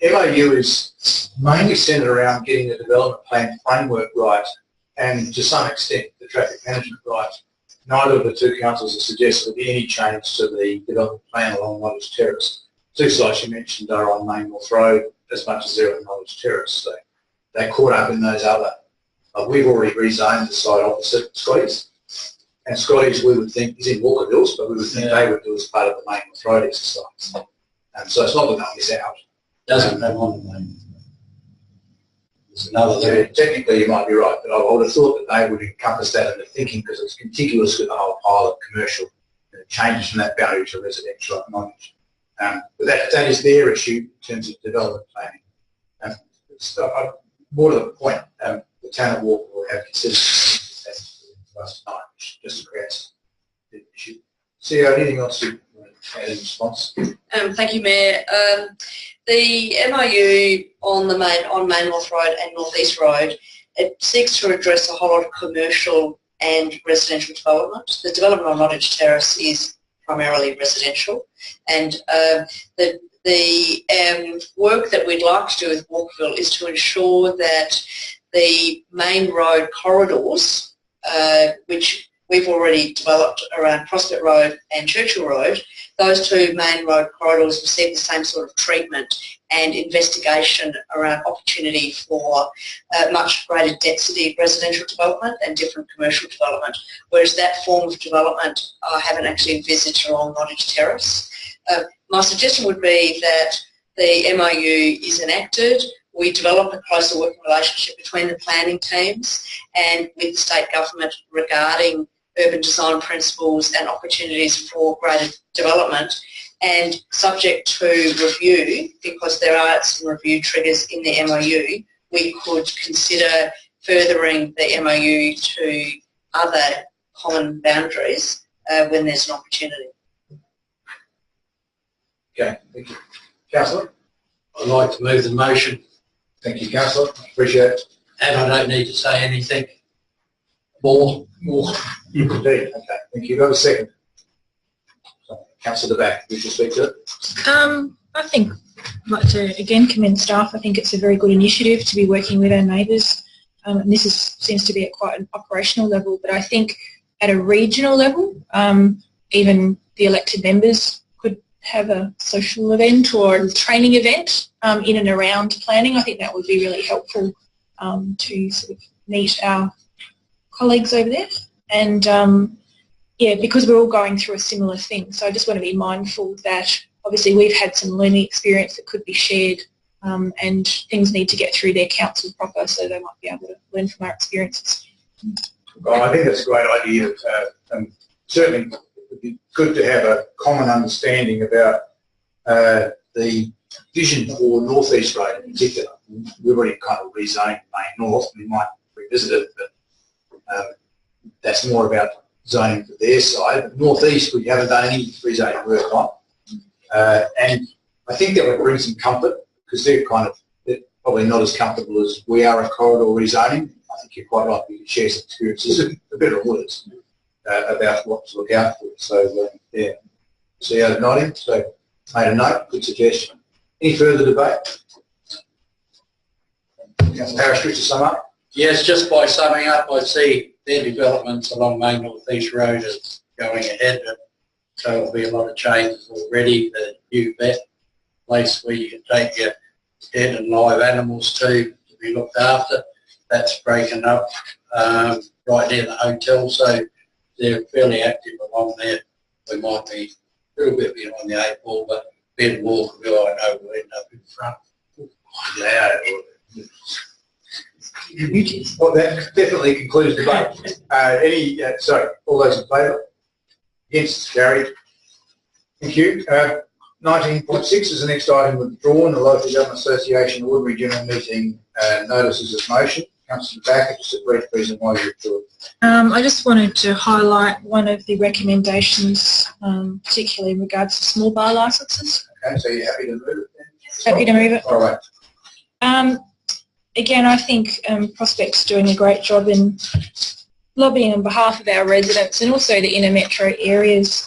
MOU is mainly centred around getting the development plan framework right and to some extent the traffic management right. Neither of the two councils have suggested any change to the development plan along Nottage Terrace. Two sites you mentioned are on Main North Road as much as they're on Nottage Terrace. So they're caught up in those other We've already rezoned the site opposite Scotty's. And Scotty's, we would think, is in Walker Hills, but we would think they would do as part of the main road exercise. So it's not that they'll miss out. Doesn't have on the main. There's another Yeah, technically you might be right, but I would have thought that they would encompass that in the thinking because it's contiguous with the whole pile of commercial changes from that boundary to residential acknowledged. But that is their issue in terms of development planning. More to the point, the town of Walker will have considered last night, which just creates the issue. CEO, anything else to add in response? Thank you, Mayor. The MOU on Main North Road and North East Road, it seeks to address a whole lot of commercial and residential development. The development on Nottage Terrace is primarily residential, and the work that we'd like to do with Walkerville is to ensure that the main road corridors, which we've already developed around Prospect Road and Churchill Road, those two main road corridors receive the same sort of treatment and investigation around opportunity for much greater density residential development and different commercial development, whereas that form of development I haven't actually envisaged along Nottage Terrace. My suggestion would be that the MOU is enacted, we develop a closer working relationship between the planning teams and with the state government regarding urban design principles and opportunities for greater development, and subject to review, because there are some review triggers in the MOU, we could consider furthering the MOU to other common boundaries when there's an opportunity. Okay, thank you. Councillor? I'd like to move the motion. Thank you, Councillor. Appreciate it. And I don't need to say anything more. Indeed. Okay, thank you. Got a second? Councillor back, would you speak to it? I think I'd like to again commend staff. I think it's a very good initiative to be working with our neighbours. And this seems to be at quite an operational level, but I think at a regional level, even the elected members could have a social event or a training event in and around planning. I think that would be really helpful to sort of meet our colleagues over there. And yeah, because we're all going through a similar thing. So I just want to be mindful that obviously we've had some learning experience that could be shared, and things need to get through their council proper, so they might be able to learn from our experiences. Well, I think that's a great idea. And certainly it would be good to have a common understanding about the vision for North East Road in particular. We've already kind of rezoned Main North. We might revisit it, but that's more about zoning for their side. North East, we haven't done any rezoning work on. And I think that would bring some comfort, because they're probably not as comfortable as we are at corridor rezoning. I think you're quite right, we can share some experiences and a bit of words about what to look out for. So, yeah, CEO nodding, so made a note, good suggestion. Any further debate? Councillor Harris, to sum up? Yes, just by summing up, I see their developments along Main North East Road is going ahead, so there'll be a lot of changes already. The new vet place where you can take your dead and live animals to be looked after, that's breaking up right near the hotel, so they're fairly active along there. We might be a little bit behind the eight ball, but Ben Walkerville, I know, will end up in front. Yeah. Well, that definitely concludes the debate. Sorry, all those in favour? Against? Carried. Thank you. 19.6 is the next item withdrawn, the Local Government Association Ordinary General Meeting notices of motion. Councillor Backer, just a brief reason why you withdrew. I just wanted to highlight one of the recommendations, particularly in regards to small bar licences. Okay, so you're happy to move it then? Happy to move it. All right. Again, I think Prospect's doing a great job in lobbying on behalf of our residents and also the inner metro areas,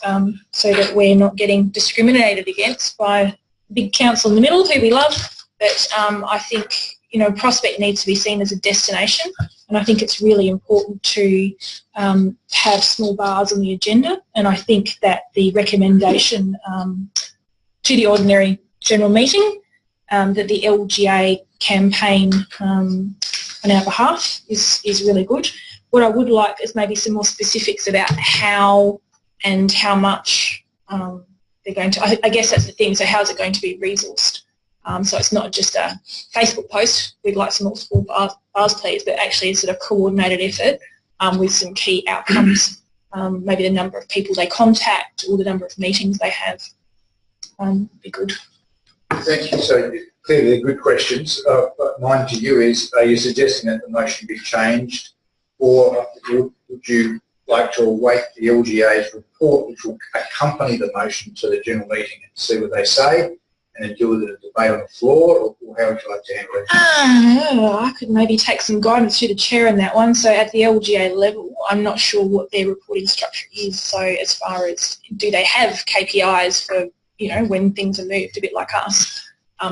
so that we're not getting discriminated against by big council in the middle, who we love. But I think, you know, Prospect needs to be seen as a destination, and I think it's really important to have small bars on the agenda. And I think that the recommendation to the ordinary general meeting that the LGA campaign on our behalf is really good. What I would like is maybe some more specifics about how and how much they're going to, I guess that's the thing, so how is it going to be resourced? So it's not just a Facebook post, we'd like some more school bars please, but actually it's a coordinated effort with some key outcomes, maybe the number of people they contact or the number of meetings they have. Be good. Thank you. So clearly they're good questions. But mine to you is, are you suggesting that the motion be changed, or would you like to await the LGA's report which will accompany the motion to the general meeting and see what they say and then deal with a debate on the floor, or how would you like to handle it? I could maybe take some guidance through the chair on that one. So at the LGA level, I'm not sure what their reporting structure is. So as far as, do they have KPIs for, when things are moved, a bit like us?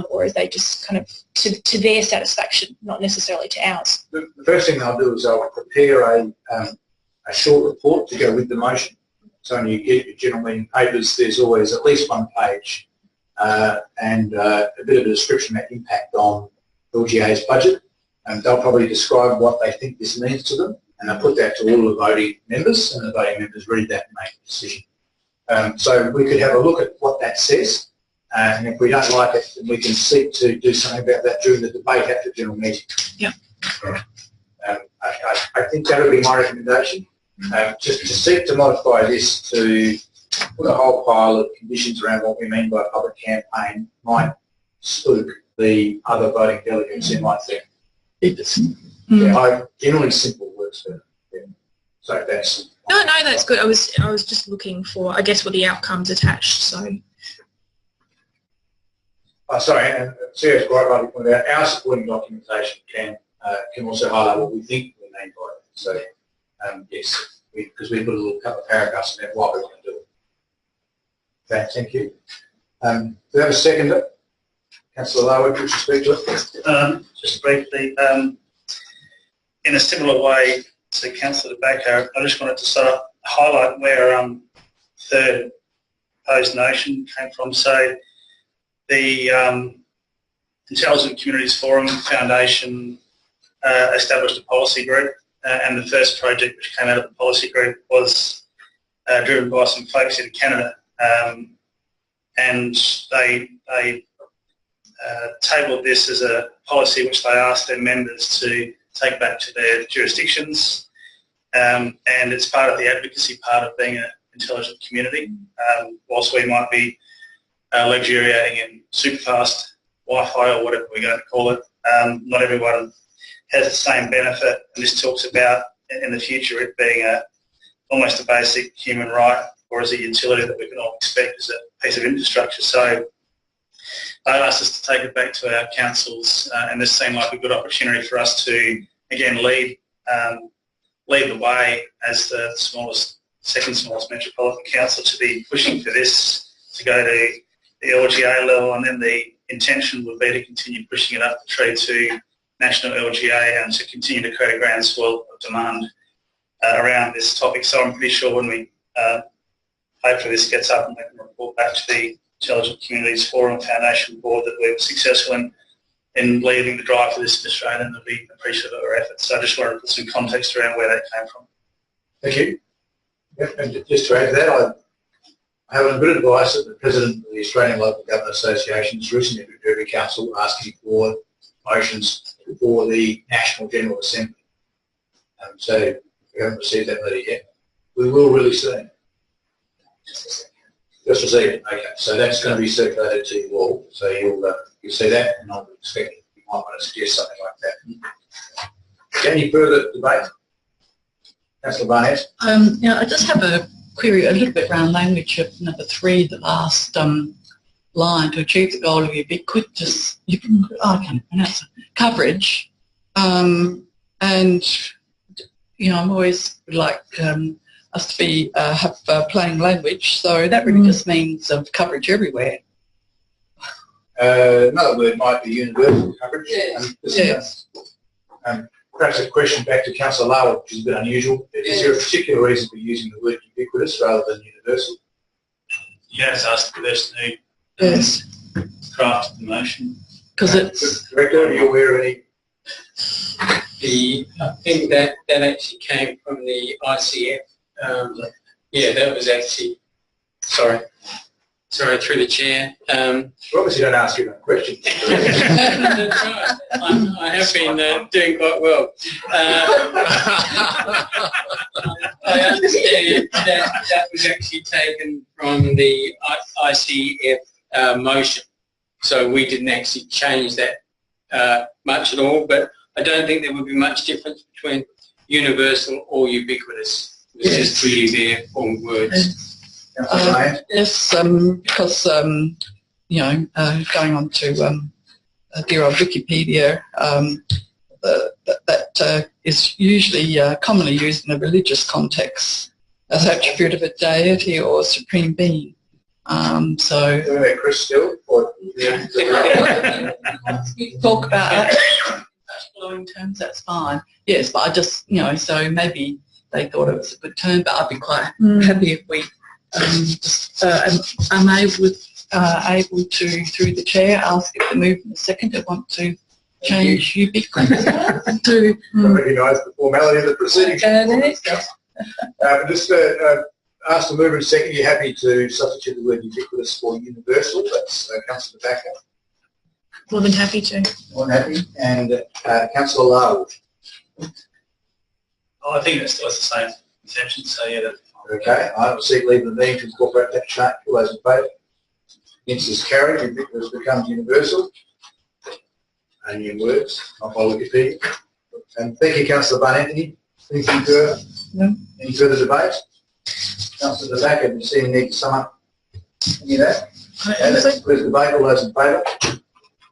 Or is they just kind of to their satisfaction, not necessarily to ours? The first thing I'll do is I'll prepare a short report to go with the motion. So when you get your general meeting papers, there's always at least one page and a bit of a description of impact on LGA's budget. And they'll probably describe what they think this means to them, and they'll put that to all the voting members, and the voting members read that and make a decision. So we could have a look at what that says. And if we don't like it, then we can seek to do something about that during the debate at the general meeting. Yeah. I think that would be my recommendation. Just to seek to modify this to put a whole pile of conditions around what we mean by public campaign might spook the other voting delegates in my thing. Generally simple works better. Yeah. So that's... No, that's good. I was just looking for, I guess, what the outcomes attached, so... Sorry, and Sarah's quite rightly pointed out, our supporting documentation can also highlight what we think we mean by it. So, yes, because we put a little couple of paragraphs about what we're going to do. Okay, thank you. Do we have a seconder? Councillor Lowe, would you speak to it? Just briefly, in a similar way to Councillor Baker, I just wanted to sort of highlight where third proposed notion came from. So, the Intelligent Communities Forum Foundation established a policy group, and the first project which came out of the policy group was driven by some folks in Canada, and they tabled this as a policy which they asked their members to take back to their jurisdictions, and it's part of the advocacy part of being an intelligent community. Whilst we might be luxuriating in superfast Wi-Fi or whatever we're going to call it, not everyone has the same benefit, and this talks about in the future it being almost a basic human right, or as a utility that we can all expect as a piece of infrastructure. So they asked us to take it back to our councils, and this seemed like a good opportunity for us to again lead the way as the second smallest metropolitan council to be pushing for this to go to the LGA level, and then the intention would be to continue pushing it up the tree to national LGA and to continue to create a groundswell of demand around this topic. So I'm pretty sure when we hopefully this gets up and we can report back to the Intelligent Communities Forum Foundation Board that we were successful in leading the drive for this in Australia, and they'll be appreciative of our efforts. So I just wanted to put some context around where that came from. Thank you. Yep, and just to add to that, I have a good advice that the President of the Australian Local Government Association has recently been to every council asking for motions for the National General Assembly. So we haven't received that letter yet. We will really soon. Just received it. Okay, so that's going to be circulated to you all. So you'll see that, and I'll expect you might want to suggest something like that. Any further debate? Councillor Barnett? Yeah, I just have a query a little bit around language of number 3, the last line, to achieve the goal of ubiquitous, I can't pronounce it, coverage. And, I'm always like us to be have plain language, so that really just means coverage everywhere. Another word might be universal coverage. Yes. Perhaps a question back to Councillor Lowe, which is a bit unusual. Is there a particular reason for using the word ubiquitous rather than universal? Yes, ask the person who crafted the motion. Because it's... Director, are you aware of any I think that actually came from the ICF. Yeah, that was actually, sorry, through the chair. Obviously don't ask you that question. That's right. I have been doing quite well. I understand that was actually taken from the ICF motion. So we didn't actually change that much at all, but I don't think there would be much difference between universal or ubiquitous. It was just really their form words. Yes, because, you know, going on to dear old Wikipedia, that is usually commonly used in a religious context as attribute of a deity or a supreme being. So Chris still? Or, you talk about flowing terms, that's fine. Yes, but I just, you know, so maybe they thought it was a good term, but I'd be quite happy if we am able to, through the chair, ask if the movement and seconder want to change ubiquitous to... recognise the formality of the proceedings. Just ask the mover and second, are you happy to substitute the word ubiquitous for universal? That's Councillor Backer. More than happy to. More than happy. And Councillor Larwood. I think that's the same intention, so yeah, that's fine. Okay, I will seek leave of the meeting to incorporate that change. All those in favour? Against is carried. Ubiquitous becomes universal. Only in words, not by Wikipedia. And thank you, Councillor Bun Anthony. Anything further? No. Any further debate? Councillor Backer, do you see any need to sum up any of that? Let's close the debate. All those in favour?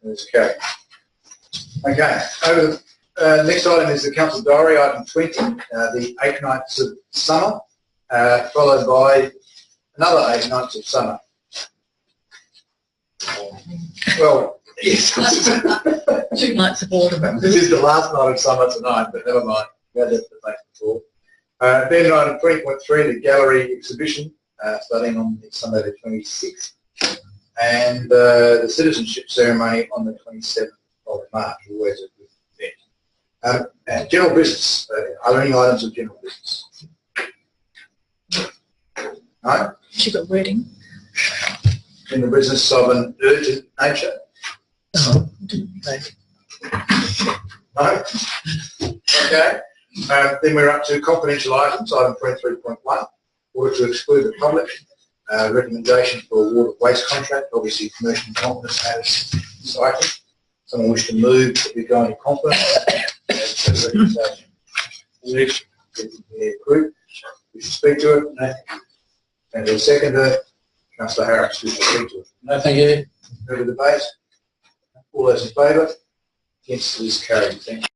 It's carried. Okay, over the next item is the Council Diary, item 20, the 8 nights of summer, followed by another 8 nights of summer. Well, yes. 2 nights of autumn. This is the last night of summer tonight, but never mind. We had that debate before. Then item 20.3, the gallery exhibition, starting on Sunday the 26th, and the citizenship ceremony on the 27th of March, always a good event. And general business, are there any items of general business? No? She got wording. In the business of an urgent nature? No. No? Okay. Then we're up to confidential items, item 23.1, order to exclude the public, recommendation for award of waste contract, obviously commercial in confidence matters citing. Someone wish to move that we go into confidence? Wish the group, wish to speak to it? No. And the seconder, Councillor Harris, wish to speak to it? No, thank you. Further debate? All those in favour? Against is carried. Thank you.